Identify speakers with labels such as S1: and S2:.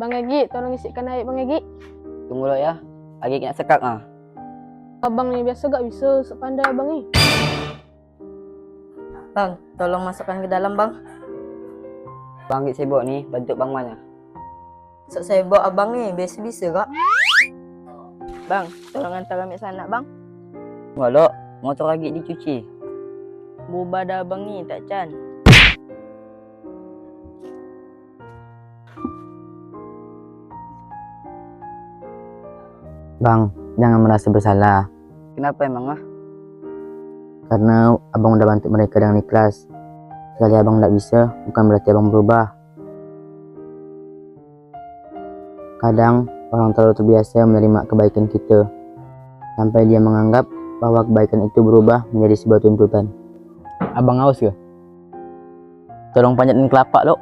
S1: Bang Egi, tolong isikan air Bang Egi.
S2: Tunggu lo ya. Lagi nak sekak ah.
S1: Abang ni biasa gak bisa sepandai abang ni.
S3: Bang, tolong masukkan ke dalam bang.
S2: Bang Gik sibuk ni, bantu Bang Man ya.
S3: Sok saya bawa abang ni, biasa-biasa kak. Bang, tolong hantar ambil sana bang.
S2: Tunggu lo, motor lagi dicuci.
S3: Berubah dah abang ni, tak can.
S4: Bang, jangan merasa bersalah.
S2: Kenapa emang ah?
S4: Karena abang udah bantu mereka dengan ikhlas. Sekali abang tidak bisa, bukan berarti abang berubah. Kadang, orang terlalu terbiasa menerima kebaikan kita. Sampai dia menganggap bahwa kebaikan itu berubah menjadi sebuah tuntutan.
S2: Abang haus ke? Tolong panjatkan kelapa lo.